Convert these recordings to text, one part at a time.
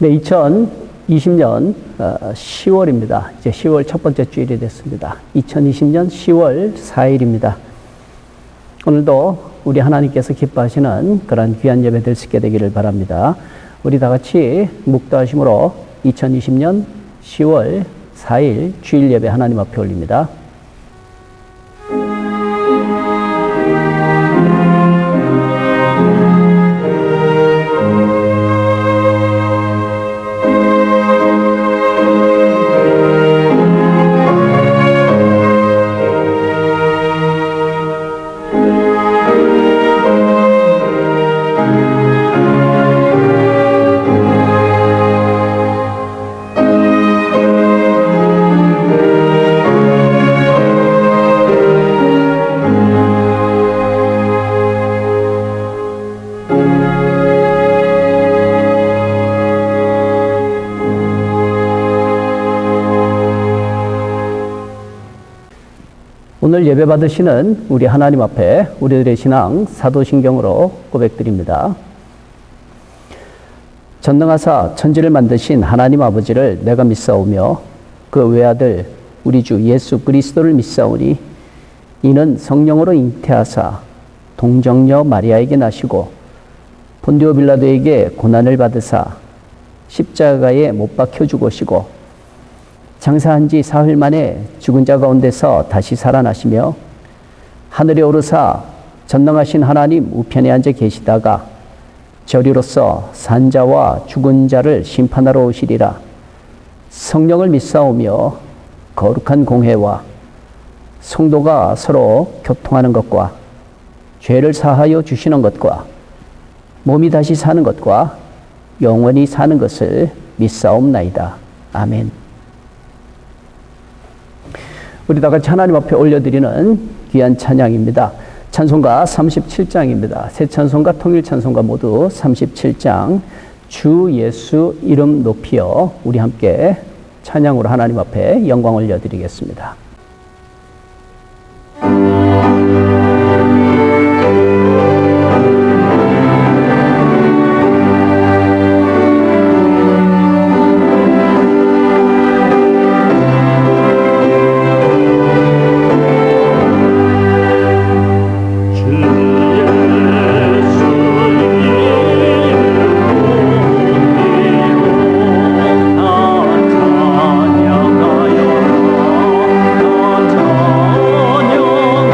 네, 2020년 10월입니다. 이제 10월 첫 번째 주일이 됐습니다. 2020년 10월 4일입니다. 오늘도 우리 하나님께서 기뻐하시는 그런 귀한 예배 될 수 있게 되기를 바랍니다. 우리 다 같이 묵도하심으로 2020년 10월 4일 주일 예배 하나님 앞에 올립니다. 오늘 예배 받으시는 우리 하나님 앞에 우리들의 신앙 사도신경으로 고백드립니다. 전능하사 천지를 만드신 하나님 아버지를 내가 믿사오며 그 외아들 우리 주 예수 그리스도를 믿사오니 이는 성령으로 잉태하사 동정녀 마리아에게 나시고 본디오 빌라도에게 고난을 받으사 십자가에 못 박혀 죽으시고 장사한 지 사흘 만에 죽은 자 가운데서 다시 살아나시며 하늘에 오르사 전능하신 하나님 우편에 앉아 계시다가 저리로서 산 자와 죽은 자를 심판하러 오시리라. 성령을 믿사오며 거룩한 공회와 성도가 서로 교통하는 것과 죄를 사하여 주시는 것과 몸이 다시 사는 것과 영원히 사는 것을 믿사옵나이다. 아멘. 우리 다 같이 하나님 앞에 올려드리는 귀한 찬양입니다. 찬송가 37장입니다. 새 찬송가, 통일 찬송가 모두 37장 주 예수 이름 높이어 우리 함께 찬양으로 하나님 앞에 영광 올려드리겠습니다. 찬양하여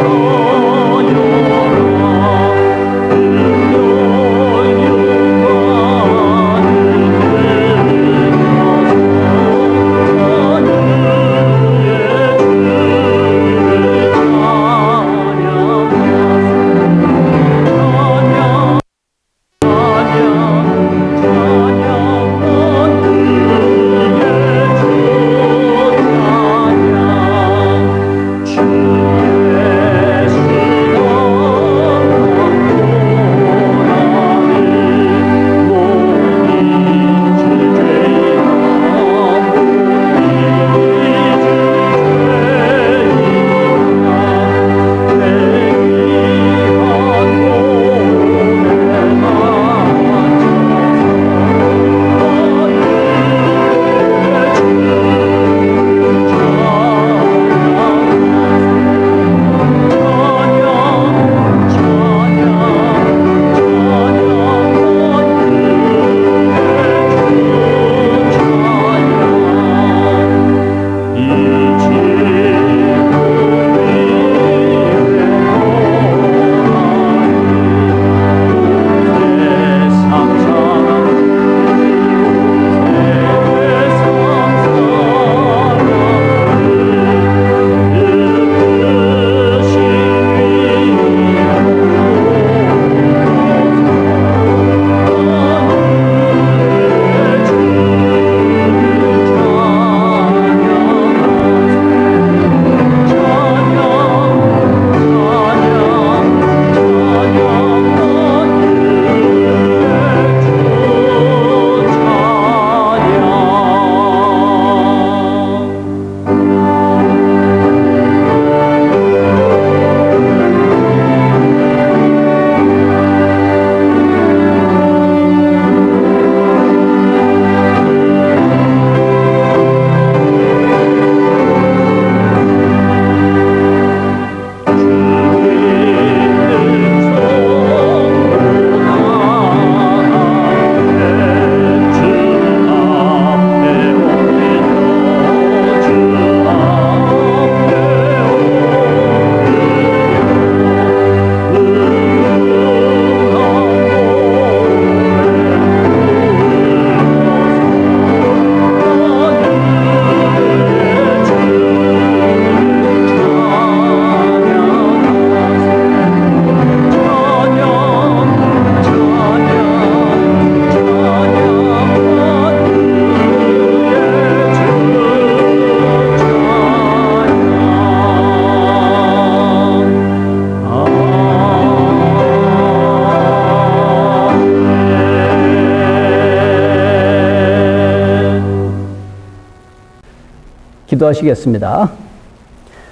기도하시겠습니다.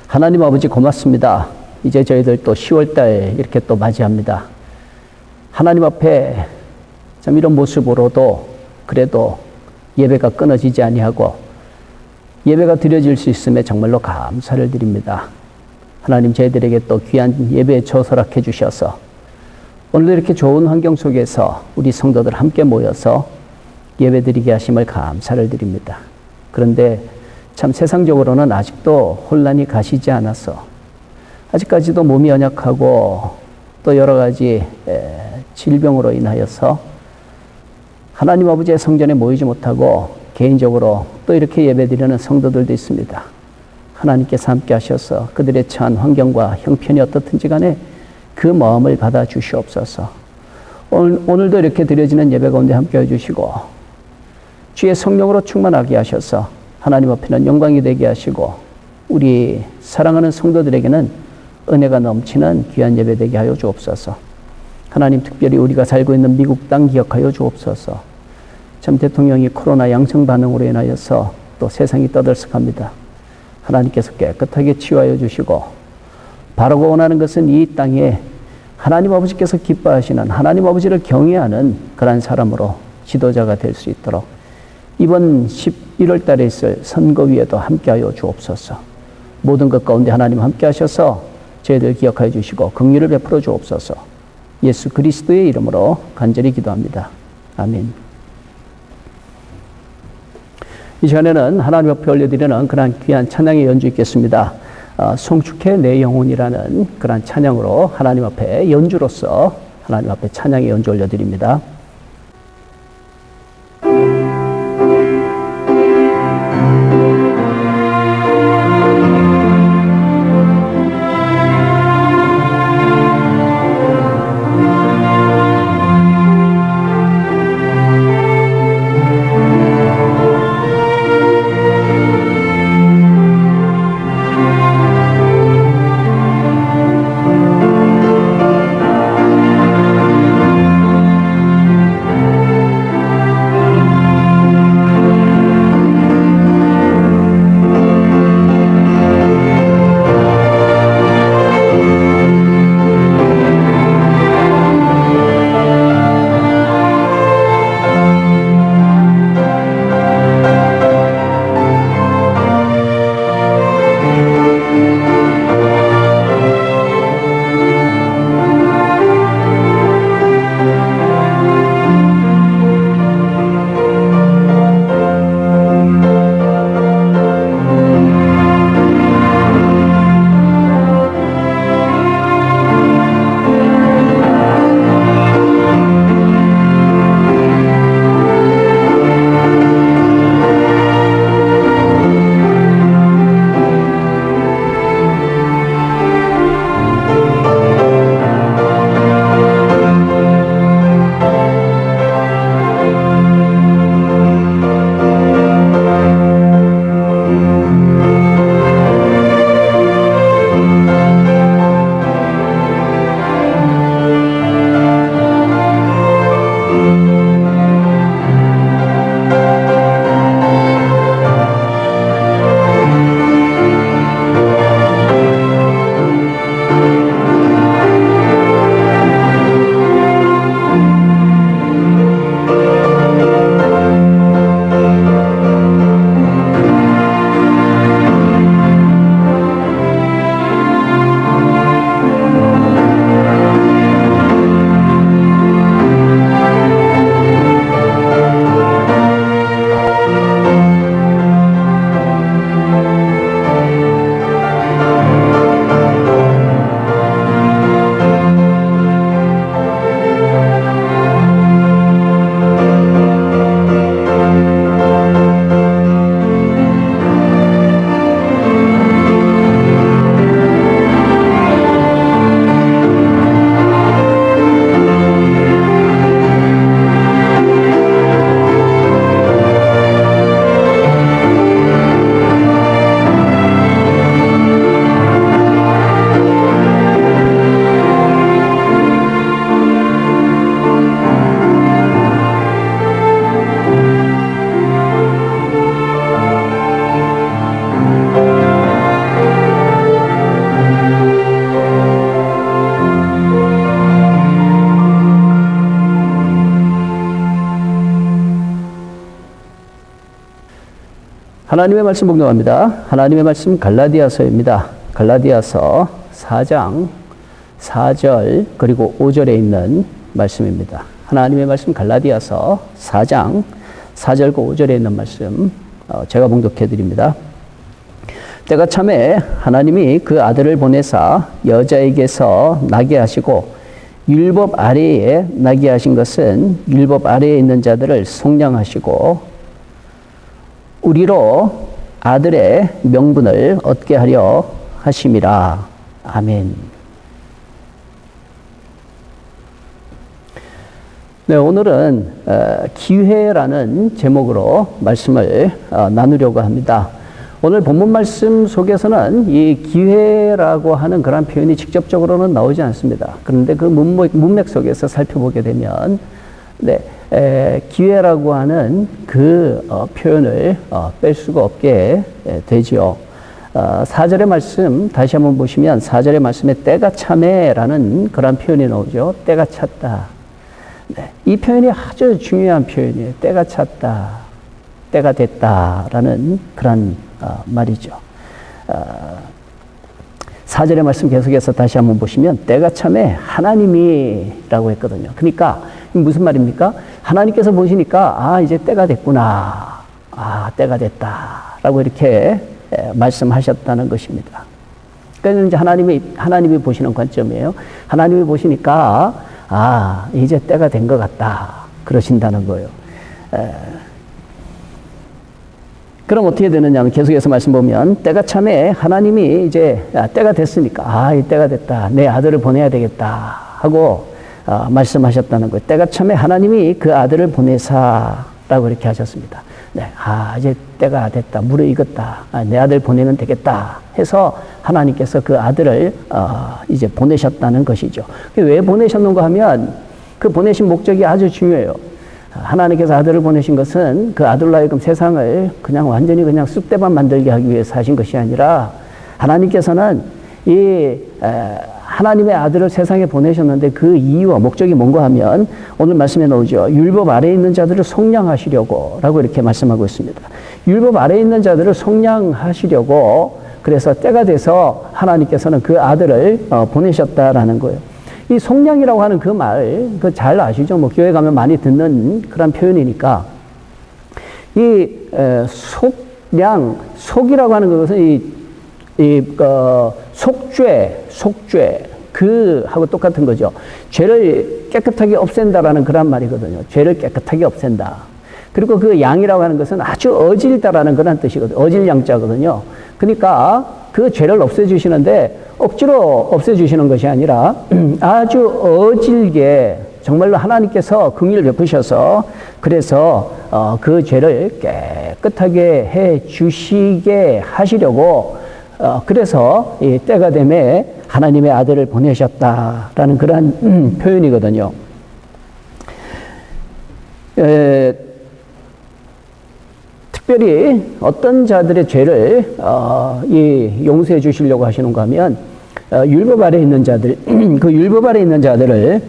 하나님 아버지 고맙습니다. 이제 저희들 또 10월달 이렇게 또 맞이합니다. 하나님 앞에 참 이런 모습으로도 그래도 예배가 끊어지지 아니하고 예배가 드려질 수 있음에 정말로 감사를 드립니다. 하나님 저희들에게 또 귀한 예배에 처서락해 주셔서 오늘도 이렇게 좋은 환경 속에서 우리 성도들 함께 모여서 예배 드리게 하심을 감사를 드립니다. 그런데 참 세상적으로는 아직도 혼란이 가시지 않아서 아직까지도 몸이 연약하고 또 여러 가지 질병으로 인하여서 하나님 아버지의 성전에 모이지 못하고 개인적으로 또 이렇게 예배드리는 성도들도 있습니다. 하나님께서 함께 하셔서 그들의 처한 환경과 형편이 어떻든지 간에 그 마음을 받아 주시옵소서. 오늘도 이렇게 드려지는 예배 가운데 함께 해주시고 주의 성령으로 충만하게 하셔서 하나님 앞에는 영광이 되게 하시고 우리 사랑하는 성도들에게는 은혜가 넘치는 귀한 예배 되게 하여 주옵소서. 하나님 특별히 우리가 살고 있는 미국 땅 기억하여 주옵소서. 참 대통령이 코로나 양성 반응으로 인하여서 또 세상이 떠들썩합니다. 하나님께서 깨끗하게 치유하여 주시고 바라고 원하는 것은 이 땅에 하나님 아버지께서 기뻐하시는 하나님 아버지를 경외하는 그러한 사람으로 지도자가 될 수 있도록 이번 11월 달에 있을 선거위에도 함께하여 주옵소서. 모든 것 가운데 하나님 함께 하셔서 저희들 기억하여 주시고 긍휼을 베풀어 주옵소서. 예수 그리스도의 이름으로 간절히 기도합니다. 아멘. 이 시간에는 하나님 앞에 올려드리는 그러한 귀한 찬양의 연주 있겠습니다. 송축해 내 영혼이라는 그러한 찬양으로 하나님 앞에 연주로서 하나님 앞에 찬양의 연주 올려드립니다. 하나님의 말씀 복용합니다. 하나님의 말씀 갈라디아서입니다. 갈라디아서 4장 4절 그리고 5절에 있는 말씀입니다. 하나님의 말씀 갈라디아서 4장 4절과 5절에 있는 말씀 제가 봉독해 드립니다. 때가 참에 하나님이 그 아들을 보내사 여자에게서 나게 하시고 율법 아래에 나게 하신 것은 율법 아래에 있는 자들을 속량하시고 우리로 아들의 명분을 얻게 하려 하심이라. 아멘. 네, 오늘은 기회라는 제목으로 말씀을 나누려고 합니다. 오늘 본문 말씀 속에서는 이 기회라고 하는 그런 표현이 직접적으로는 나오지 않습니다. 그런데 그 문맥 속에서 살펴보게 되면 기회라고 하는 그 표현을 뺄 수가 없게 되지요. 4절의 말씀 다시 한번 보시면 4절의 말씀에 때가 참에라는 그런 표현이 나오죠. 때가 찼다. 네, 이 표현이 아주 중요한 표현이에요. 때가 찼다. 때가 됐다라는 그런 말이죠. 4절의 말씀 계속해서 다시 한번 보시면 때가 참에 하나님이라고 했거든요. 그러니까 무슨 말입니까? 하나님께서 보시니까 이제 때가 됐구나. 때가 됐다라고 이렇게 말씀하셨다는 것입니다. 그러니까 이제 하나님이 보시는 관점이에요. 하나님이 보시니까 이제 때가 된 것 같다. 그러신다는 거예요. 그럼 어떻게 되느냐면 계속해서 말씀 보면 때가 참에 하나님이 이제 때가 됐으니까 이 때가 됐다. 내 아들을 보내야 되겠다 하고 말씀하셨다는 거예요. 때가 참에 하나님이 그 아들을 보내사라고 이렇게 하셨습니다. 네, 이제 때가 됐다. 무르익었다. 내 아들 보내면 되겠다 해서 하나님께서 그 아들을 이제 보내셨다는 것이죠. 왜 보내셨는가 하면 그 보내신 목적이 아주 중요해요. 하나님께서 아들을 보내신 것은 그 아들로 하여금 세상을 그냥 완전히 그냥 쑥대밭 만들게 하기 위해서 하신 것이 아니라 하나님께서는 하나님의 아들을 세상에 보내셨는데 그 이유와 목적이 뭔가 하면 오늘 말씀에 나오죠. 율법 아래에 있는 자들을 속량하시려고 라고 이렇게 말씀하고 있습니다. 율법 아래에 있는 자들을 속량하시려고 그래서 때가 돼서 하나님께서는 그 아들을 보내셨다라는 거예요. 이 속량이라고 하는 그 말, 잘 아시죠? 뭐 교회 가면 많이 듣는 그런 표현이니까 이 속량, 속이라고 하는 것은 속죄 그 하고 똑같은 거죠. 죄를 깨끗하게 없앤다라는 그런 말이거든요. 죄를 깨끗하게 없앤다. 그리고 그 양이라고 하는 것은 아주 어질다라는 그런 뜻이거든요. 어질 양자거든요. 그러니까 그 죄를 없애주시는데 억지로 없애주시는 것이 아니라 아주 어질게 정말로 하나님께서 긍휼을 베푸셔서 그래서 그 죄를 깨끗하게 해 주시게 하시려고 그래서 이 때가 되매 하나님의 아들을 보내셨다라는 그런 표현이거든요. 특별히 어떤 자들의 죄를 용서해 주시려고 하시는가 하면 율법 아래에 있는 자들, 그 율법 아래에 있는 자들을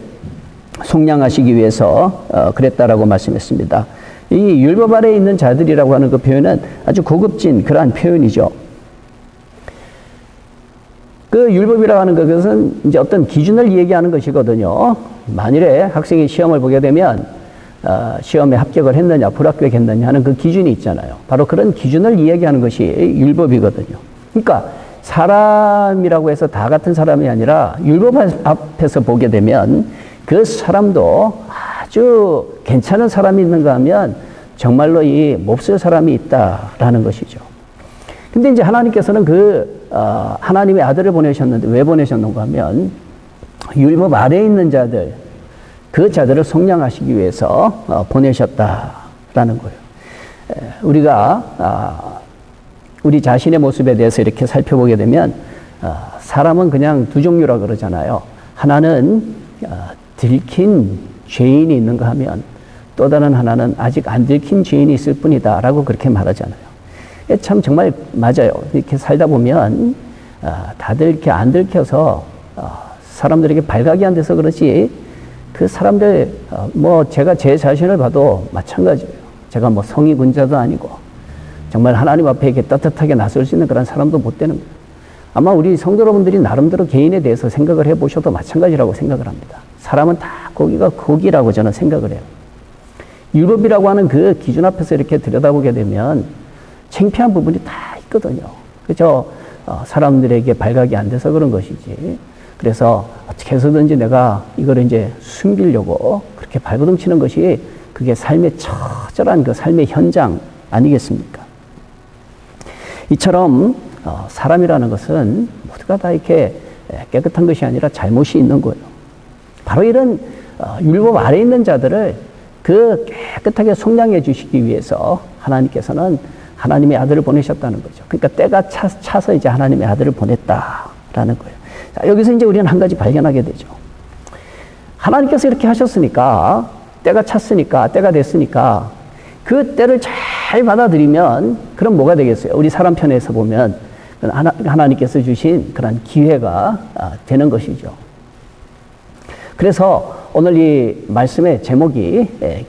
속량하시기 위해서 그랬다라고 말씀했습니다. 이 율법 아래에 있는 자들이라고 하는 그 표현은 아주 고급진 그러한 표현이죠. 그 율법이라고 하는 것은 이제 어떤 기준을 얘기하는 것이거든요. 만일에 학생이 시험을 보게 되면 시험에 합격을 했느냐 불합격했느냐 하는 그 기준이 있잖아요. 바로 그런 기준을 이야기하는 것이 율법이거든요. 그러니까 사람이라고 해서 다 같은 사람이 아니라 율법 앞에서 보게 되면 그 사람도 아주 괜찮은 사람이 있는가 하면 정말로 이 몹쓸 사람이 있다라는 것이죠. 근데 이제 하나님께서는 하나님의 아들을 보내셨는데 왜 보내셨는가 하면 율법 아래에 있는 자들, 그 자들을 속량하시기 위해서 보내셨다라는 거예요. 우리가 우리 자신의 모습에 대해서 이렇게 살펴보게 되면 사람은 그냥 두 종류라 그러잖아요. 하나는 들킨 죄인이 있는가 하면 또 다른 하나는 아직 안 들킨 죄인이 있을 뿐이다 라고 그렇게 말하잖아요. 참 정말 맞아요. 이렇게 살다 보면 다들 이렇게 안 들켜서 사람들에게 발각이 안 돼서 그렇지 그 사람들 제가 제 자신을 봐도 마찬가지예요. 제가 성의 군자도 아니고 정말 하나님 앞에 이렇게 떳떳하게 나설 수 있는 그런 사람도 못 되는 거예요. 아마 우리 성도 여러분들이 나름대로 개인에 대해서 생각을 해보셔도 마찬가지라고 생각을 합니다. 사람은 다 거기가 거기라고 저는 생각을 해요. 율법이라고 하는 그 기준 앞에서 이렇게 들여다보게 되면 창피한 부분이 다 있거든요. 그죠? 사람들에게 발각이 안 돼서 그런 것이지. 그래서 어떻게 해서든지 내가 이걸 이제 숨기려고 그렇게 발버둥 치는 것이 그게 삶의 처절한 그 삶의 현장 아니겠습니까? 이처럼 사람이라는 것은 모두가 다 이렇게 깨끗한 것이 아니라 잘못이 있는 거예요. 바로 이런 율법 아래에 있는 자들을 그 깨끗하게 속량해 주시기 위해서 하나님께서는 하나님의 아들을 보내셨다는 거죠. 그러니까 때가 차서 이제 하나님의 아들을 보냈다라는 거예요. 자, 여기서 이제 우리는 한 가지 발견하게 되죠. 하나님께서 이렇게 하셨으니까, 때가 찼으니까, 때가 됐으니까, 그 때를 잘 받아들이면, 그럼 뭐가 되겠어요? 우리 사람 편에서 보면, 하나님께서 주신 그런 기회가 되는 것이죠. 그래서 오늘 이 말씀의 제목이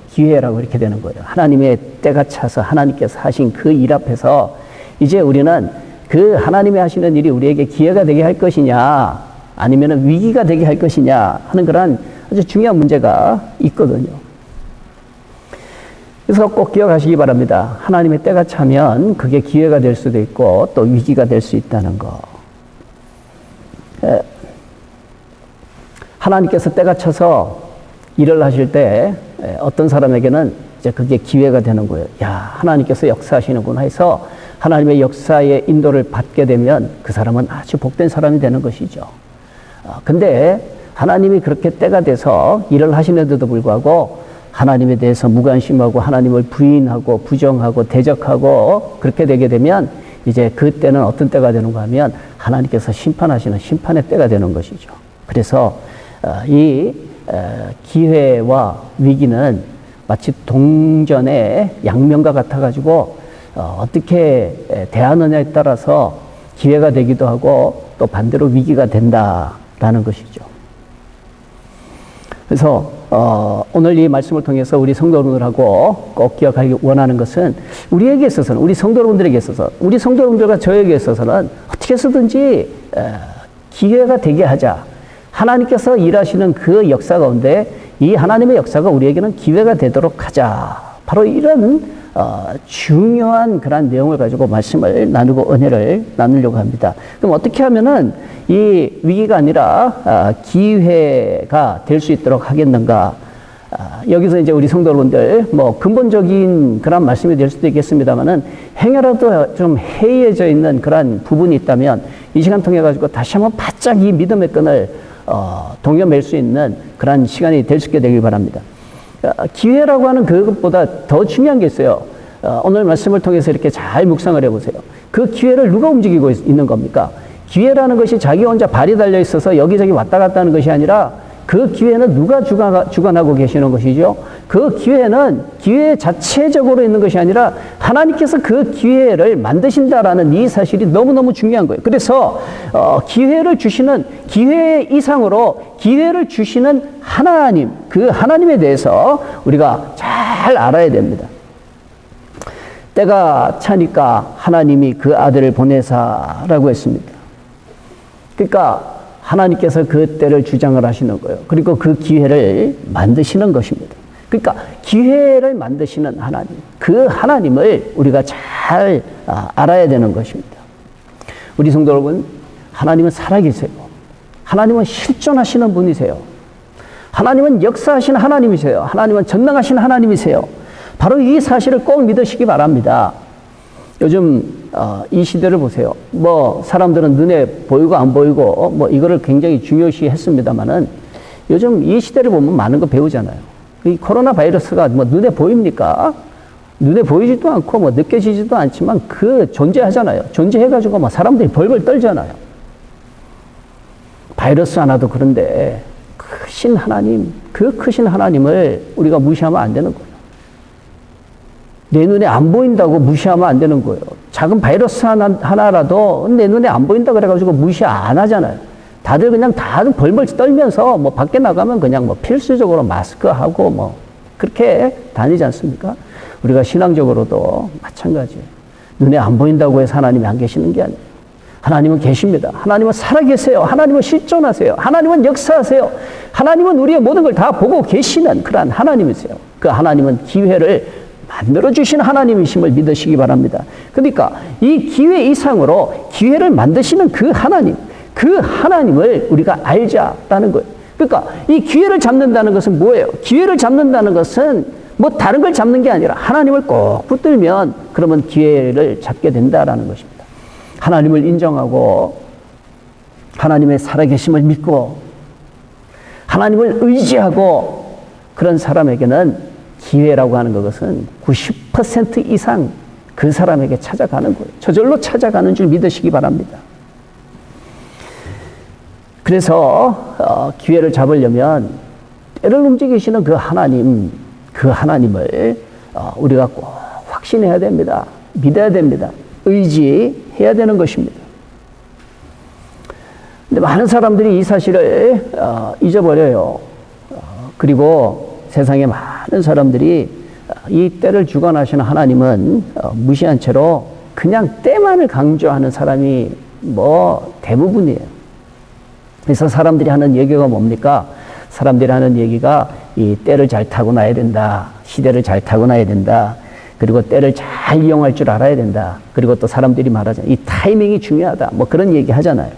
기회라고 이렇게 되는 거예요. 하나님의 때가 차서 하나님께서 하신 그 일 앞에서 이제 우리는 그 하나님이 하시는 일이 우리에게 기회가 되게 할 것이냐 아니면 위기가 되게 할 것이냐 하는 그런 아주 중요한 문제가 있거든요. 그래서 꼭 기억하시기 바랍니다. 하나님의 때가 차면 그게 기회가 될 수도 있고 또 위기가 될 수 있다는 거. 하나님께서 때가 차서 일을 하실 때 어떤 사람에게는 이제 그게 기회가 되는 거예요. 야, 하나님께서 역사하시는구나 해서 하나님의 역사의 인도를 받게 되면 그 사람은 아주 복된 사람이 되는 것이죠. 근데 하나님이 그렇게 때가 돼서 일을 하시는데도 불구하고 하나님에 대해서 무관심하고 하나님을 부인하고 부정하고 대적하고 그렇게 되게 되면 이제 그때는 어떤 때가 되는가 하면 하나님께서 심판하시는 심판의 때가 되는 것이죠. 그래서 이 기회와 위기는 마치 동전의 양면과 같아가지고 어떻게 대하느냐에 따라서 기회가 되기도 하고 또 반대로 위기가 된다라는 것이죠. 그래서 오늘 이 말씀을 통해서 우리 성도 여러분들하고 꼭 기억하기 원하는 것은 우리에게 있어서는 우리 성도 여러분들에게 있어서 우리 성도 여러분들과 저에게 있어서는 어떻게 해서든지 기회가 되게 하자. 하나님께서 일하시는 그 역사 가운데 이 하나님의 역사가 우리에게는 기회가 되도록 하자. 바로 이런 중요한 그런 내용을 가지고 말씀을 나누고 은혜를 나누려고 합니다. 그럼 어떻게 하면은 이 위기가 아니라 기회가 될 수 있도록 하겠는가? 여기서 이제 우리 성도 여러분들 뭐 근본적인 그런 말씀이 될 수도 있겠습니다만은 행여라도 좀 해이해져 있는 그런 부분이 있다면 이 시간 통해 가지고 다시 한번 바짝 이 믿음의 끈을 동여맬 수 있는 그런 시간이 될 수 있게 되길 바랍니다. 기회라고 하는 그것보다 더 중요한 게 있어요. 오늘 말씀을 통해서 이렇게 잘 묵상을 해보세요. 그 기회를 누가 움직이고 있는 겁니까? 기회라는 것이 자기 혼자 발이 달려 있어서 여기저기 왔다 갔다 하는 것이 아니라 그 기회는 누가 주관하고 계시는 것이죠? 그 기회는 기회 자체적으로 있는 것이 아니라 하나님께서 그 기회를 만드신다라는 이 사실이 너무너무 중요한 거예요. 그래서 기회를 주시는 기회 이상으로 기회를 주시는 하나님, 그 하나님에 대해서 우리가 잘 알아야 됩니다. 때가 차니까 하나님이 그 아들을 보내사라고 했습니다. 그러니까 하나님께서 그 때를 주장을 하시는 거예요. 그리고 그 기회를 만드시는 것입니다. 그러니까 기회를 만드시는 하나님, 그 하나님을 우리가 잘 알아야 되는 것입니다. 우리 성도 여러분, 하나님은 살아계세요. 하나님은 실존하시는 분이세요. 하나님은 역사하시는 하나님이세요. 하나님은 전능하신 하나님이세요. 바로 이 사실을 꼭 믿으시기 바랍니다. 요즘 이 시대를 보세요. 뭐 사람들은 눈에 보이고 안 보이고 뭐 이거를 굉장히 중요시 했습니다만은 요즘 이 시대를 보면 많은 거 배우잖아요. 이 코로나 바이러스가 뭐 눈에 보입니까? 눈에 보이지도 않고 뭐 느껴지지도 않지만 그 존재하잖아요. 존재해가지고 뭐 사람들이 벌벌 떨잖아요. 바이러스 하나도 그런데 크신 하나님, 그 크신 하나님을 우리가 무시하면 안 되는 거예요. 내 눈에 안 보인다고 무시하면 안 되는 거예요. 작은 바이러스 하나라도 내 눈에 안 보인다 그래가지고 무시 안 하잖아요. 다들 그냥 벌벌 떨면서 뭐 밖에 나가면 그냥 뭐 필수적으로 마스크하고 뭐 그렇게 다니지 않습니까? 우리가 신앙적으로도 마찬가지예요. 눈에 안 보인다고 해서 하나님이 안 계시는 게 아니에요. 하나님은 계십니다. 하나님은 살아계세요. 하나님은 실존하세요. 하나님은 역사하세요. 하나님은 우리의 모든 걸 다 보고 계시는 그러한 하나님이세요. 그 하나님은 기회를 만들어주신 하나님이심을 믿으시기 바랍니다. 그러니까 이 기회 이상으로 기회를 만드시는 그 하나님을 우리가 알자라는 거예요. 그러니까 이 기회를 잡는다는 것은 뭐예요? 기회를 잡는다는 것은 뭐 다른 걸 잡는 게 아니라 하나님을 꼭 붙들면 그러면 기회를 잡게 된다라는 것입니다. 하나님을 인정하고 하나님의 살아계심을 믿고 하나님을 의지하고 그런 사람에게는 기회라고 하는 것은 90% 이상 그 사람에게 찾아가는 거예요. 저절로 찾아가는 줄 믿으시기 바랍니다. 그래서 기회를 잡으려면 때를 움직이시는 그 하나님을 우리가 꼭 확신해야 됩니다. 믿어야 됩니다. 의지해야 되는 것입니다. 근데 많은 사람들이 이 사실을 잊어버려요. 그리고 세상에 많은 사람들이 이 때를 주관하시는 하나님은 무시한 채로 그냥 때만을 강조하는 사람이 뭐 대부분이에요. 그래서 사람들이 하는 얘기가 뭡니까? 사람들이 하는 얘기가 이 때를 잘 타고나야 된다. 시대를 잘 타고나야 된다. 그리고 때를 잘 이용할 줄 알아야 된다. 그리고 또 사람들이 말하잖아요. 이 타이밍이 중요하다. 뭐 그런 얘기 하잖아요.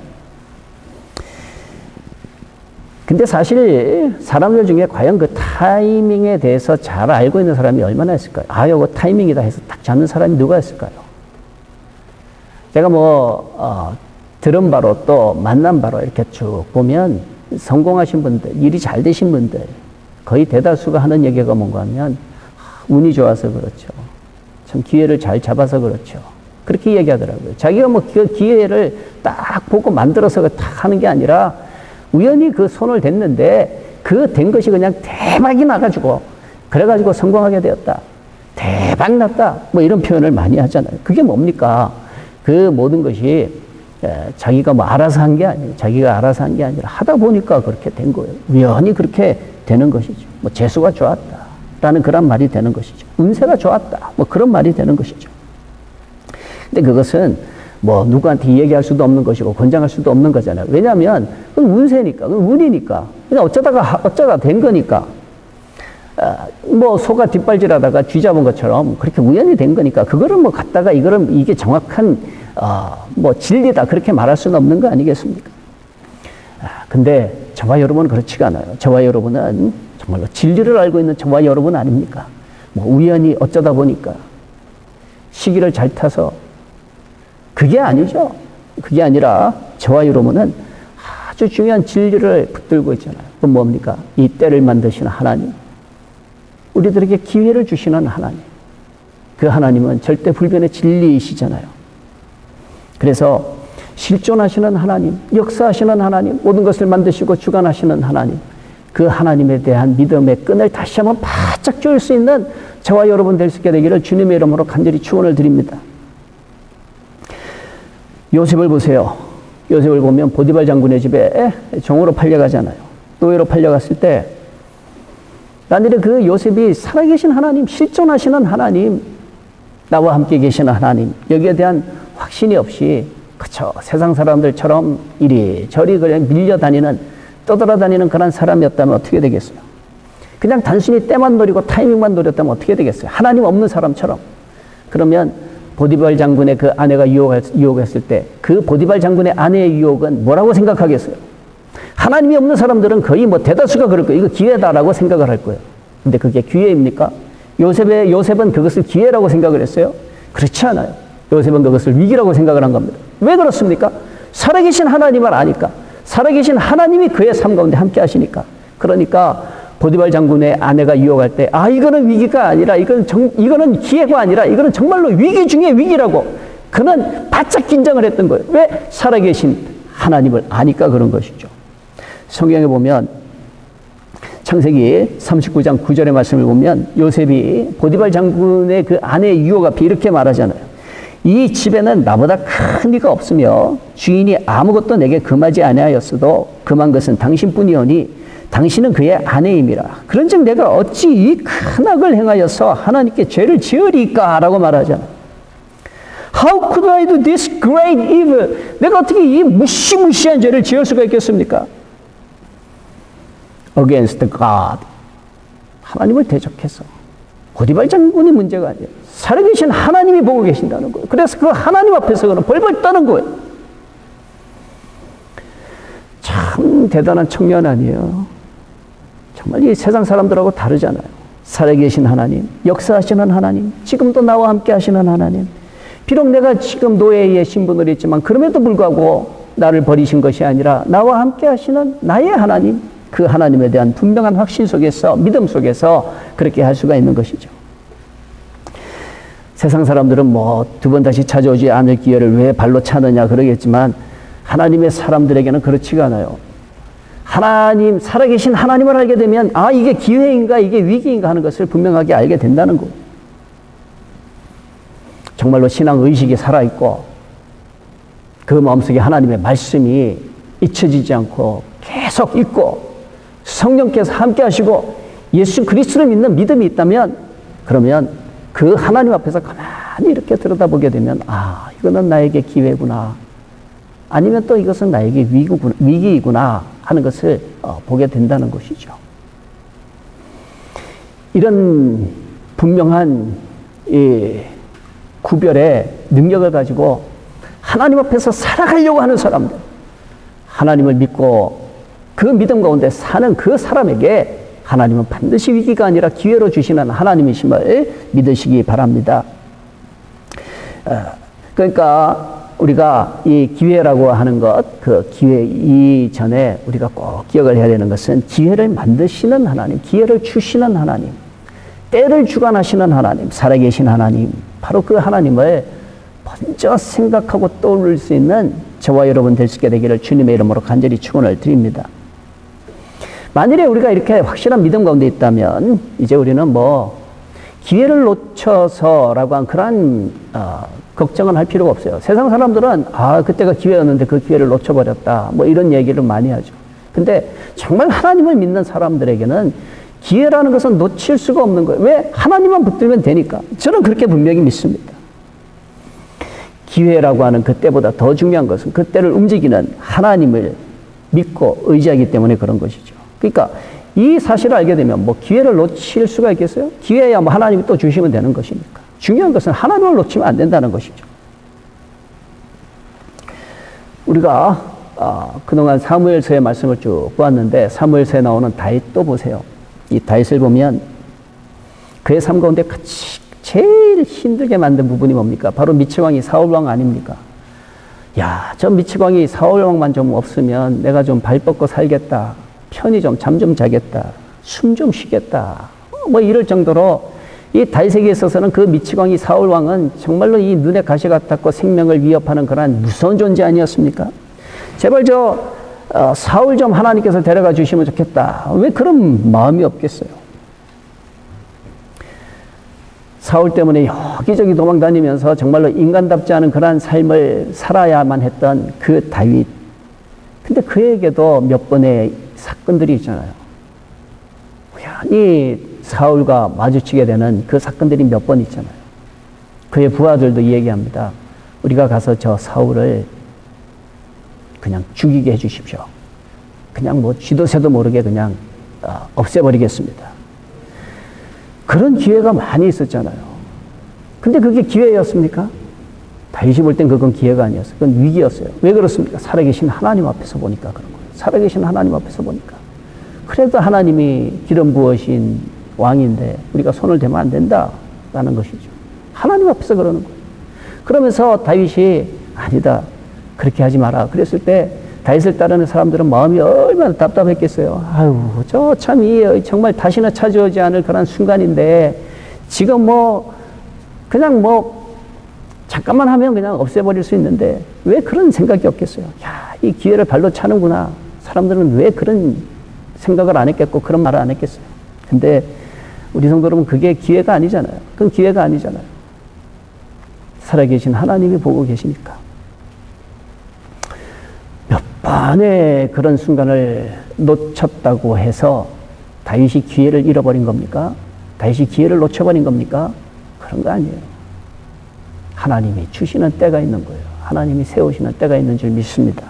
근데 사실 사람들 중에 과연 그 타이밍에 대해서 잘 알고 있는 사람이 얼마나 있을까요? 아, 요거 타이밍이다 해서 딱 잡는 사람이 누가 있을까요? 제가 들은 바로 또 만난 바로 이렇게 쭉 보면 성공하신 분들, 일이 잘 되신 분들, 거의 대다수가 하는 얘기가 뭔가 하면 운이 좋아서 그렇죠. 참 기회를 잘 잡아서 그렇죠. 그렇게 얘기하더라고요. 자기가 뭐 그 기회를 딱 보고 만들어서 딱 하는 게 아니라 우연히 그 손을 댔는데 그 된 것이 그냥 대박이 나가지고 그래가지고 성공하게 되었다. 대박 났다. 뭐 이런 표현을 많이 하잖아요. 그게 뭡니까? 그 모든 것이 자기가 뭐 알아서 한 게 아니에요. 자기가 알아서 한 게 아니라 하다 보니까 그렇게 된 거예요. 우연히 그렇게 되는 것이죠. 뭐 재수가 좋았다. 라는 그런 말이 되는 것이죠. 운세가 좋았다. 뭐 그런 말이 되는 것이죠. 근데 그것은 뭐 누구한테 얘기할 수도 없는 것이고 권장할 수도 없는 거잖아요. 왜냐하면 그건 운세니까, 그건 운이니까. 그냥 어쩌다 된 거니까. 뭐 소가 뒷발질하다가 쥐 잡은 것처럼 그렇게 우연히 된 거니까 그거를 뭐 갖다가 이게 정확한 뭐 진리다 그렇게 말할 수는 없는 거 아니겠습니까? 근데 저와 여러분은 그렇지가 않아요. 저와 여러분은 정말로 진리를 알고 있는 저와 여러분 아닙니까? 뭐 우연히 어쩌다 보니까 시기를 잘 타서 그게 아니죠. 그게 아니라 저와 여러분은 아주 중요한 진리를 붙들고 있잖아요. 그건 뭡니까? 이 때를 만드시는 하나님. 우리들에게 기회를 주시는 하나님. 그 하나님은 절대 불변의 진리이시잖아요. 그래서 실존하시는 하나님, 역사하시는 하나님, 모든 것을 만드시고 주관하시는 하나님, 그 하나님에 대한 믿음의 끈을 다시 한번 바짝 조일 수 있는 저와 여러분 될 수 있게 되기를 주님의 이름으로 간절히 축원을 드립니다. 요셉을 보세요. 요셉을 보면 보디발 장군의 집에 종으로 팔려가잖아요. 노예로 팔려갔을 때 나들이 그 요셉이 살아계신 하나님, 실존하시는 하나님, 나와 함께 계시는 하나님, 여기에 대한 확신이 없이 그쵸 세상 사람들처럼 이리저리 그냥 밀려다니는 떠돌아다니는 그런 사람이었다면 어떻게 되겠어요? 그냥 단순히 때만 노리고 타이밍만 노렸다면 어떻게 되겠어요? 하나님 없는 사람처럼. 그러면 보디발 장군의 그 아내가 유혹했을 때 그 보디발 장군의 아내의 유혹은 뭐라고 생각하겠어요? 하나님이 없는 사람들은 거의 뭐 대다수가 그럴 거예요. 이거 기회다라고 생각을 할 거예요. 근데 그게 기회입니까? 요셉은 그것을 기회라고 생각을 했어요? 그렇지 않아요. 요셉은 그것을 위기라고 생각을 한 겁니다. 왜 그렇습니까? 살아계신 하나님을 아니까. 살아계신 하나님이 그의 삶 가운데 함께 하시니까. 그러니까 보디발 장군의 아내가 유혹할 때 이거는 위기가 아니라 이거는 기회가 아니라 이거는 정말로 위기 중에 위기라고 그는 바짝 긴장을 했던 거예요. 왜? 살아계신 하나님을 아니까 그런 것이죠. 성경에 보면 창세기 39장 9절의 말씀을 보면 요셉이 보디발 장군의 그 아내의 유혹 앞에 이렇게 말하잖아요. 이 집에는 나보다 큰 이가 없으며 주인이 아무것도 내게 금하지 아니하였어도 금한 것은 당신뿐이오니 당신은 그의 아내임이라. 그런즉 내가 어찌 이 큰 악을 행하여서 하나님께 죄를 지으리까? 라고 말하잖아요. How could I do this great evil? 내가 어떻게 이 무시무시한 죄를 지을 수가 있겠습니까? Against God. 하나님을 대적해서. 고디발 장군이 문제가 아니에요. 살아계신 하나님이 보고 계신다는 거예요. 그래서 그 하나님 앞에서 그는 벌벌 떠는 거예요. 참 대단한 청년 아니에요. 정말 이 세상 사람들하고 다르잖아요. 살아계신 하나님, 역사하시는 하나님, 지금도 나와 함께 하시는 하나님. 비록 내가 지금 노예의 신분을 했지만 그럼에도 불구하고 나를 버리신 것이 아니라 나와 함께 하시는 나의 하나님, 그 하나님에 대한 분명한 확신 속에서, 믿음 속에서 그렇게 할 수가 있는 것이죠. 세상 사람들은 뭐 두 번 다시 찾아오지 않을 기회를 왜 발로 차느냐 그러겠지만 하나님의 사람들에게는 그렇지가 않아요. 하나님, 살아계신 하나님을 알게 되면 아, 이게 기회인가 이게 위기인가 하는 것을 분명하게 알게 된다는 거예요. 정말로 신앙의식이 살아있고 그 마음속에 하나님의 말씀이 잊혀지지 않고 계속 있고 성령께서 함께 하시고 예수 그리스도를 믿는 믿음이 있다면 그러면 그 하나님 앞에서 가만히 이렇게 들여다보게 되면 아, 이거는 나에게 기회구나. 아니면 또 이것은 나에게 위기이구나 하는 것을 보게 된다는 것이죠. 이런 분명한 이 구별의 능력을 가지고 하나님 앞에서 살아가려고 하는 사람들, 하나님을 믿고 그 믿음 가운데 사는 그 사람에게 하나님은 반드시 위기가 아니라 기회로 주시는 하나님이심을 믿으시기 바랍니다. 그러니까 우리가 이 기회라고 하는 것, 그 기회 이전에 우리가 꼭 기억을 해야 되는 것은 기회를 만드시는 하나님, 기회를 주시는 하나님, 때를 주관하시는 하나님, 살아계신 하나님, 바로 그 하나님을 먼저 생각하고 떠올릴 수 있는 저와 여러분 될 수 있게 되기를 주님의 이름으로 간절히 축원을 드립니다. 만일에 우리가 이렇게 확실한 믿음 가운데 있다면 이제 우리는 뭐 기회를 놓쳐서라고 한 그런 걱정은 할 필요가 없어요. 세상 사람들은 아, 그때가 기회였는데 그 기회를 놓쳐버렸다 뭐 이런 얘기를 많이 하죠. 근데 정말 하나님을 믿는 사람들에게는 기회라는 것은 놓칠 수가 없는 거예요. 왜? 하나님만 붙들면 되니까. 저는 그렇게 분명히 믿습니다. 기회라고 하는 그때보다 더 중요한 것은 그때를 움직이는 하나님을 믿고 의지하기 때문에 그런 것이죠. 그러니까 이 사실을 알게 되면 뭐 기회를 놓칠 수가 있겠어요? 기회야 뭐 하나님이 또 주시면 되는 것이니까. 중요한 것은 하나님을 놓치면 안 된다는 것이죠. 우리가 그동안 사무엘서의 말씀을 쭉 보았는데 사무엘서에 나오는 다윗도 보세요. 이 다윗을 보면 그의 삶 가운데 제일 힘들게 만든 부분이 뭡니까? 바로 미치광이 사울왕 아닙니까? 야, 저 미치광이 사울왕만 좀 없으면 내가 좀 발 뻗고 살겠다. 편히 좀 잠 좀 자겠다. 숨 좀 쉬겠다. 뭐 이럴 정도로 이 다윗에게 있어서는 그 미치광이 사울왕은 정말로 이 눈에 가시 같았고 생명을 위협하는 그런 무서운 존재 아니었습니까? 제발 사울 좀 하나님께서 데려가 주시면 좋겠다. 왜 그런 마음이 없겠어요? 사울 때문에 여기저기 도망다니면서 정말로 인간답지 않은 그러한 삶을 살아야만 했던 그 다윗. 근데 그에게도 몇 번의 사건들이 있잖아요. 우연히 사울과 마주치게 되는 그 사건들이 몇 번 있잖아요. 그의 부하들도 얘기합니다. 우리가 가서 저 사울을 그냥 죽이게 해 주십시오. 그냥 뭐 쥐도 새도 모르게 그냥 없애버리겠습니다. 그런 기회가 많이 있었잖아요. 근데 그게 기회였습니까? 다윗이 볼 땐 그건 기회가 아니었어요. 그건 위기였어요. 왜 그렇습니까? 살아계신 하나님 앞에서 보니까 그런 거예요. 살아계신 하나님 앞에서 보니까. 그래도 하나님이 기름 부으신 왕인데 우리가 손을 대면 안 된다라는 것이죠. 하나님 앞에서 그러는 거예요. 그러면서 다윗이 아니다. 그렇게 하지 마라. 그랬을 때 다윗을 따르는 사람들은 마음이 얼마나 답답했겠어요. 아유, 저 참 정말 다시는 찾아오지 않을 그런 순간인데 지금 그냥 잠깐만 하면 그냥 없애버릴 수 있는데 왜 그런 생각이 없겠어요? 야, 이 기회를 발로 차는구나. 사람들은 왜 그런 생각을 안 했겠고 그런 말을 안 했겠어요? 근데 우리 성도 여러분 그게 기회가 아니잖아요. 그건 기회가 아니잖아요. 살아계신 하나님이 보고 계시니까. 몇 번의 그런 순간을 놓쳤다고 해서 다윗이 기회를 잃어버린 겁니까? 다윗이 기회를 놓쳐버린 겁니까? 그런 거 아니에요. 하나님이 주시는 때가 있는 거예요. 하나님이 세우시는 때가 있는 줄 믿습니다.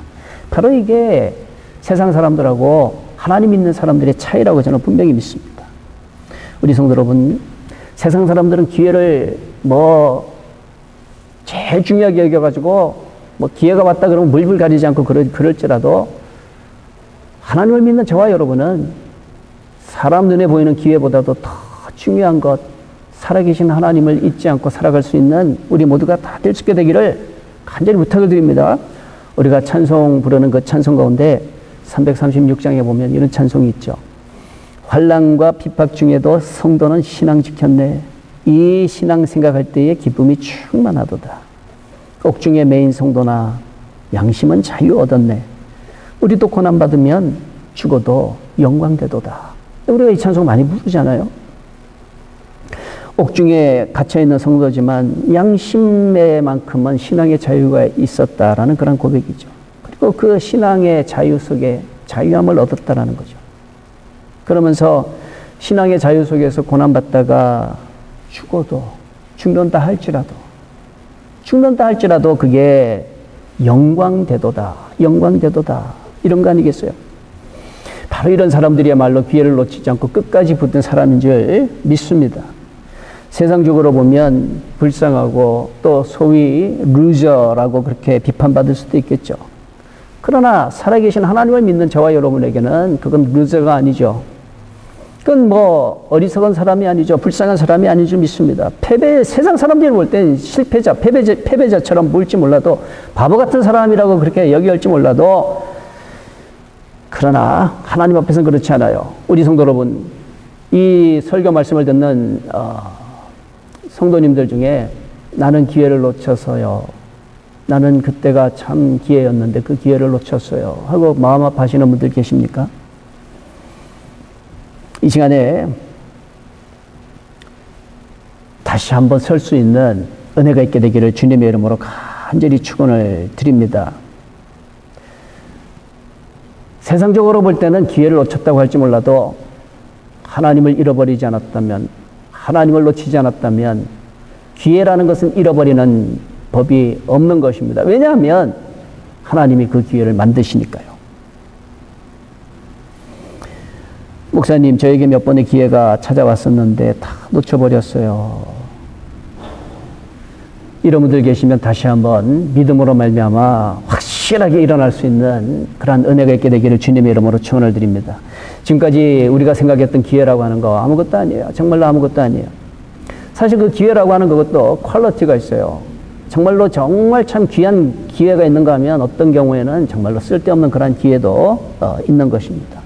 바로 이게 세상 사람들하고 하나님 믿는 사람들의 차이라고 저는 분명히 믿습니다. 우리 성도 여러분, 세상 사람들은 기회를 제일 중요하게 여겨가지고 기회가 왔다 그러면 물불 가리지 않고 그럴지라도 하나님을 믿는 저와 여러분은 사람 눈에 보이는 기회보다도 더 중요한 것, 살아계신 하나님을 잊지 않고 살아갈 수 있는 우리 모두가 다 될 수 있게 되기를 간절히 부탁을 드립니다. 우리가 찬송 부르는 그 찬송 가운데 336장에 보면 이런 찬송이 있죠. 환난과 핍박 중에도 성도는 신앙 지켰네. 이 신앙 생각할 때에 기쁨이 충만하도다. 옥중에 매인 성도나 양심은 자유 얻었네. 우리도 고난받으면 죽어도 영광되도다. 우리가 이 찬송 많이 부르잖아요. 옥중에 갇혀있는 성도지만 양심에만큼은 신앙의 자유가 있었다라는 그런 고백이죠. 그리고 그 신앙의 자유 속에 자유함을 얻었다라는 거죠. 그러면서 신앙의 자유 속에서 고난받다가 죽어도 죽는다 할지라도 그게 영광되도다 이런 거 아니겠어요? 바로 이런 사람들이야말로 기회를 놓치지 않고 끝까지 붙은 사람인 줄 믿습니다. 세상적으로 보면 불쌍하고 또 소위 루저라고 그렇게 비판받을 수도 있겠죠. 그러나 살아계신 하나님을 믿는 저와 여러분에게는 그건 루저가 아니죠. 그건 어리석은 사람이 아니죠. 불쌍한 사람이 아닌 줄 믿습니다. 세상 사람들이 볼 땐 실패자, 패배자처럼 볼지 몰라도 바보 같은 사람이라고 그렇게 여겨할지 몰라도 그러나 하나님 앞에서는 그렇지 않아요. 우리 성도 여러분, 이 설교 말씀을 듣는 성도님들 중에 나는 기회를 놓쳐서요. 나는 그때가 참 기회였는데 그 기회를 놓쳤어요. 하고 마음 아파하시는 분들 계십니까? 이 시간에 다시 한번 설 수 있는 은혜가 있게 되기를 주님의 이름으로 간절히 축원을 드립니다. 세상적으로 볼 때는 기회를 놓쳤다고 할지 몰라도 하나님을 잃어버리지 않았다면, 하나님을 놓치지 않았다면 기회라는 것은 잃어버리는 법이 없는 것입니다. 왜냐하면 하나님이 그 기회를 만드시니까요. 목사님, 저에게 몇 번의 기회가 찾아왔었는데 다 놓쳐버렸어요. 이런 분들 계시면 다시 한번 믿음으로 말미암아 확실하게 일어날 수 있는 그러한 은혜가 있게 되기를 주님의 이름으로 축원을 드립니다. 지금까지 우리가 생각했던 기회라고 하는 거 아무것도 아니에요. 정말로 아무것도 아니에요. 사실 그 기회라고 하는 그것도 퀄리티가 있어요. 정말 참 귀한 기회가 있는가 하면 어떤 경우에는 정말로 쓸데없는 그런 기회도 있는 것입니다.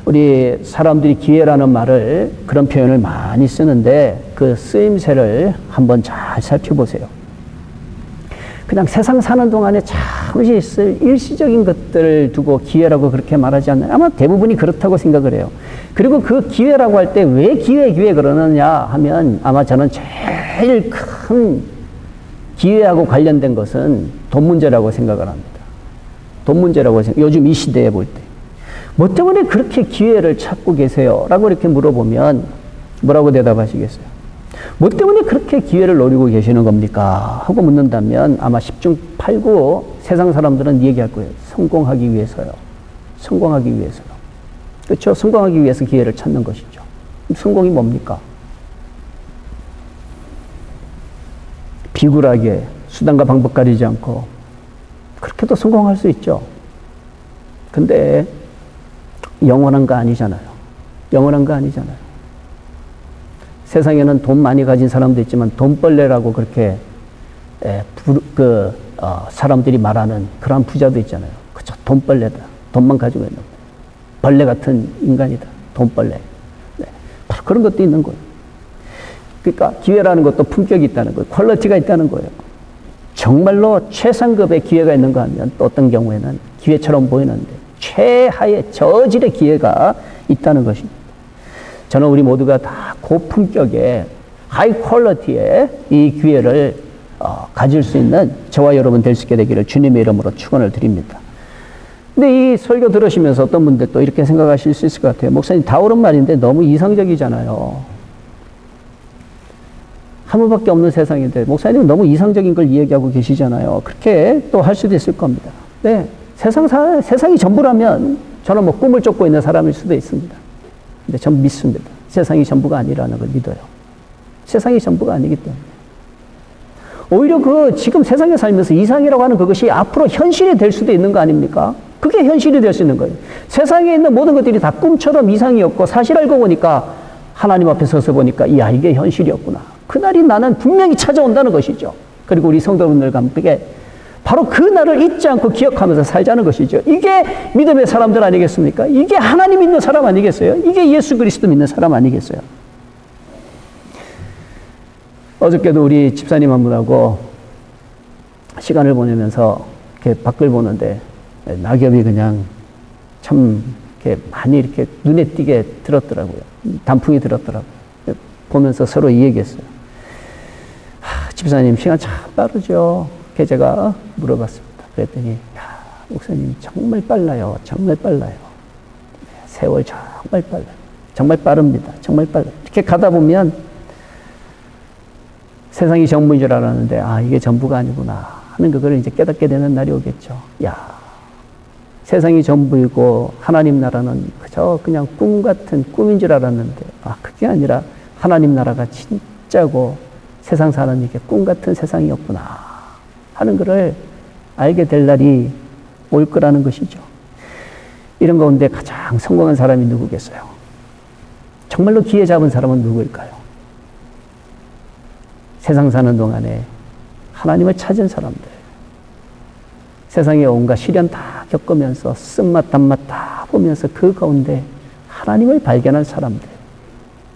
우리 사람들이 기회라는 말을, 그런 표현을 많이 쓰는데 그 쓰임새를 한번 잘 살펴보세요. 그냥 세상 사는 동안에 잠시 있을 일시적인 것들을 두고 기회라고 그렇게 말하지 않나요? 아마 대부분이 그렇다고 생각을 해요. 그리고 그 기회라고 할 때 왜 기회 그러느냐 하면 아마 저는 제일 큰 기회하고 관련된 것은 돈 문제라고 생각을 합니다. 돈 문제라고 요즘 이 시대에 볼 때. 뭐 때문에 그렇게 기회를 찾고 계세요? 라고 이렇게 물어보면 뭐라고 대답하시겠어요? 뭐 때문에 그렇게 기회를 노리고 계시는 겁니까? 하고 묻는다면 아마 10중 8구 세상 사람들은 얘기할 거예요. 성공하기 위해서요. 성공하기 위해서요. 그렇죠? 성공하기 위해서 기회를 찾는 것이죠. 성공이 뭡니까? 비굴하게 수단과 방법 가리지 않고 그렇게도 성공할 수 있죠. 근데 영원한 거 아니잖아요. 영원한 거 아니잖아요. 세상에는 돈 많이 가진 사람도 있지만 돈벌레라고 그렇게 사람들이 말하는 그런 부자도 있잖아요. 그쵸? 돈벌레다. 돈만 가지고 있는 거예요. 벌레 같은 인간이다. 돈벌레. 네. 바로 그런 것도 있는 거예요. 그러니까 기회라는 것도 품격이 있다는 거예요. 퀄리티가 있다는 거예요. 정말로 최상급의 기회가 있는가 하면 또 어떤 경우에는 기회처럼 보이는데 최하의 저질의 기회가 있다는 것입니다. 저는 우리 모두가 다 고품격의 하이 퀄리티의 이 기회를 가질 수 있는 저와 여러분 될 수 있게 되기를 주님의 이름으로 축원을 드립니다. 근데 이 설교 들으시면서 어떤 분들 또 이렇게 생각하실 수 있을 것 같아요. 목사님 다 옳은 말인데 너무 이상적이잖아요. 한 번밖에 없는 세상인데 목사님은 너무 이상적인 걸 이야기하고 계시잖아요. 그렇게 또 할 수도 있을 겁니다. 네, 세상이 전부라면 저는 뭐 꿈을 쫓고 있는 사람일 수도 있습니다. 근데 전 믿습니다. 세상이 전부가 아니라는 걸 믿어요. 세상이 전부가 아니기 때문에. 오히려 그 지금 세상에 살면서 이상이라고 하는 그것이 앞으로 현실이 될 수도 있는 거 아닙니까? 그게 현실이 될 수 있는 거예요. 세상에 있는 모든 것들이 다 꿈처럼 이상이었고 사실 알고 보니까 하나님 앞에 서서 보니까 야, 이게 현실이었구나. 그날이 나는 분명히 찾아온다는 것이죠. 그리고 우리 성도분들과 함께 바로 그 날을 잊지 않고 기억하면서 살자는 것이죠. 이게 믿음의 사람들 아니겠습니까? 이게 하나님 믿는 사람 아니겠어요? 이게 예수 그리스도 믿는 사람 아니겠어요? 어저께도 우리 집사님 한 분하고 시간을 보내면서 이렇게 밖을 보는데 낙엽이 그냥 참 이렇게 많이 이렇게 눈에 띄게 들었더라고요. 단풍이 들었더라고요. 보면서 서로 이 얘기했어요. 집사님 시간 참 빠르죠. 그래서 제가 물어봤습니다. 그랬더니 야, 목사님 정말 빨라요. 정말 빨라요. 세월 정말 빨라요. 정말 빠릅니다. 정말 빨라요. 이렇게 가다 보면 세상이 전부인 줄 알았는데 아, 이게 전부가 아니구나 하는 그걸 이제 깨닫게 되는 날이 오겠죠. 야, 세상이 전부이고 하나님 나라는 그저 그냥 꿈 같은 꿈인 줄 알았는데 아, 그게 아니라 하나님 나라가 진짜고 세상 사는 이게 꿈 같은 세상이었구나 하는 것을 알게 될 날이 올 거라는 것이죠. 이런 가운데 가장 성공한 사람이 누구겠어요? 정말로 기회 잡은 사람은 누구일까요? 세상 사는 동안에 하나님을 찾은 사람들, 세상의 온갖 시련 다 겪으면서 쓴맛 단맛 다 보면서 그 가운데 하나님을 발견한 사람들,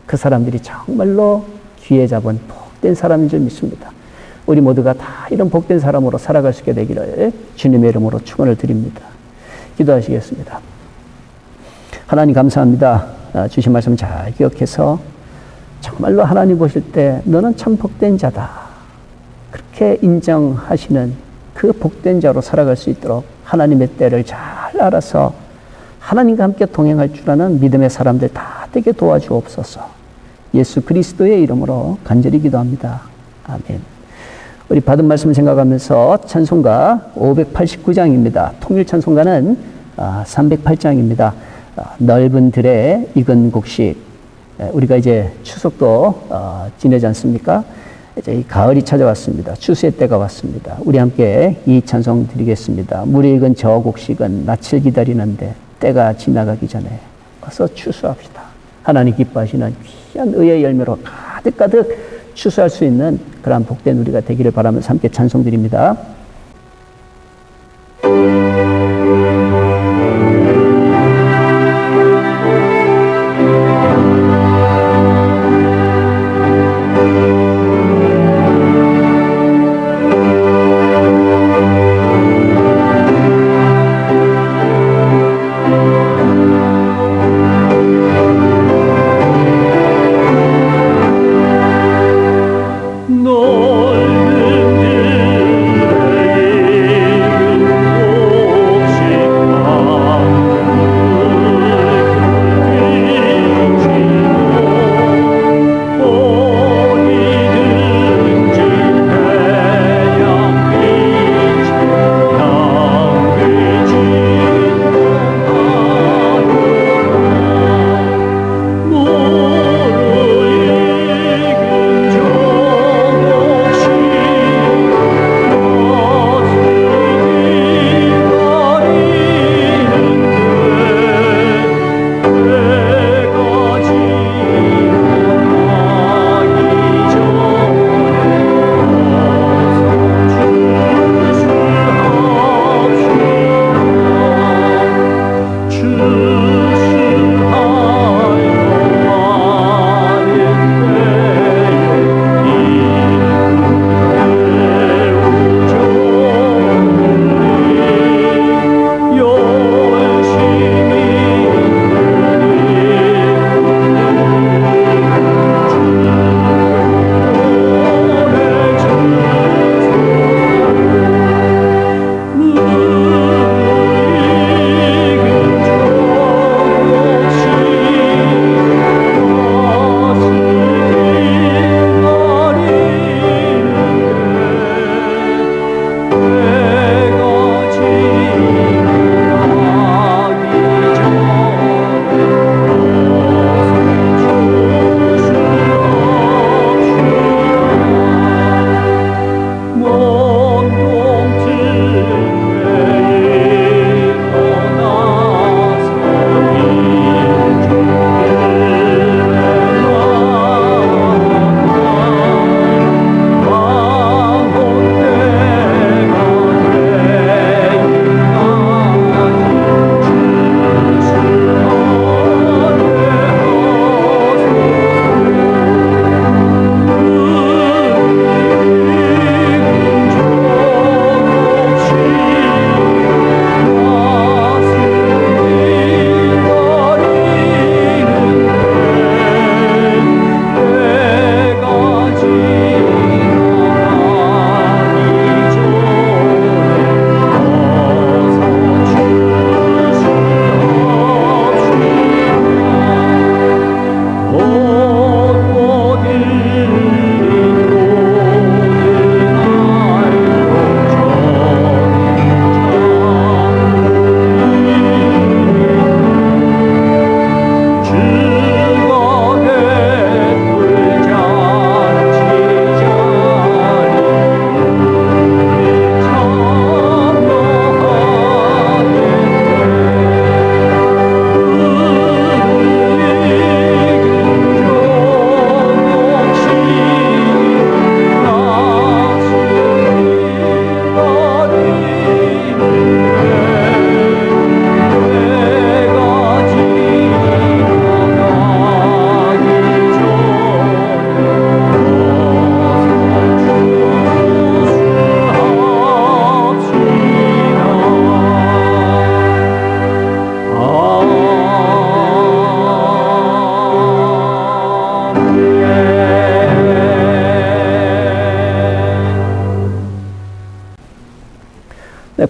그 사람들이 정말로 기회 잡은 복된 사람인 줄 믿습니다. 우리 모두가 다 이런 복된 사람으로 살아갈 수 있게 되기를 주님의 이름으로 축원을 드립니다. 기도하시겠습니다. 하나님 감사합니다. 주신 말씀 잘 기억해서 정말로 하나님 보실 때 너는 참 복된 자다. 그렇게 인정하시는 그 복된 자로 살아갈 수 있도록 하나님의 때를 잘 알아서 하나님과 함께 동행할 줄 아는 믿음의 사람들 다 되게 도와주옵소서. 예수 그리스도의 이름으로 간절히 기도합니다. 아멘. 우리 받은 말씀 생각하면서 찬송가 589장입니다. 통일 찬송가는 308장입니다. 넓은 들에 익은 곡식. 우리가 이제 추석도 지내지 않습니까? 이제 이 가을이 찾아왔습니다. 추수의 때가 왔습니다. 우리 함께 이 찬송 드리겠습니다. 물이 익은 저 곡식은 낯을 기다리는데 때가 지나가기 전에 와서 추수합시다. 하나님 기뻐하시는 귀한 의의 열매로 가득가득 추수할 수 있는 그러한 복된 우리가 되기를 바라면서 함께 찬송 드립니다. 넓은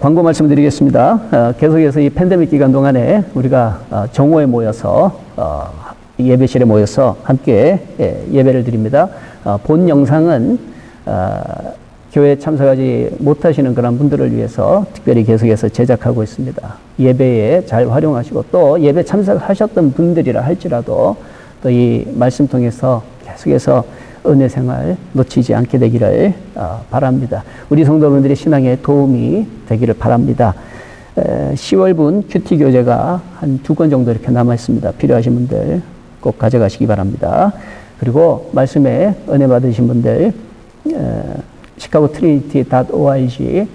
광고 말씀드리겠습니다. 계속해서 이 팬데믹 기간 동안에 우리가 정오에 모여서 예배실에 모여서 함께 예배를 드립니다. 본 영상은 교회에 참석하지 못하시는 그런 분들을 위해서 특별히 계속해서 제작하고 있습니다. 예배에 잘 활용하시고 또 예배 참석하셨던 분들이라 할지라도 또 이 말씀 통해서 계속해서 은혜 생활 놓치지 않게 되기를 바랍니다. 우리 성도분들의 신앙에 도움이 되기를 바랍니다. 10월분 큐티 교재가 한 2권 정도 이렇게 남아 있습니다. 필요하신 분들 꼭 가져가시기 바랍니다. 그리고 말씀에 은혜 받으신 분들 시카고 트리니티.org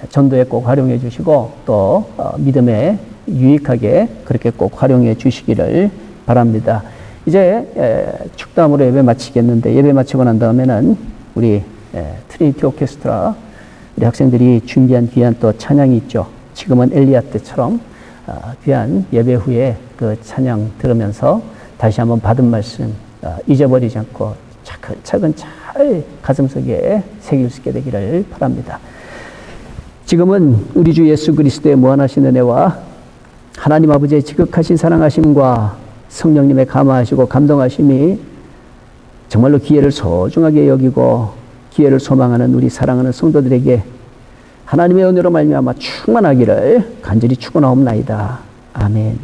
전도에 꼭 활용해 주시고 또 믿음에 유익하게 그렇게 꼭 활용해 주시기를 바랍니다. 이제 축담으로 예배 마치겠는데 예배 마치고 난 다음에는 우리 트리니티 오케스트라 우리 학생들이 준비한 귀한 또 찬양이 있죠. 지금은 엘리야 때처럼 귀한 예배 후에 그 찬양 들으면서 다시 한번 받은 말씀 잊어버리지 않고 차근차근 잘 가슴속에 새길 수 있게 되기를 바랍니다. 지금은 우리 주 예수 그리스도의 무한하신 은혜와 하나님 아버지의 지극하신 사랑하심과 성령님의 감화하시고 감동하심이 정말로 기회를 소중하게 여기고 기회를 소망하는 우리 사랑하는 성도들에게 하나님의 은혜로 말미암아 충만하기를 간절히 축원하옵나이다. 아멘.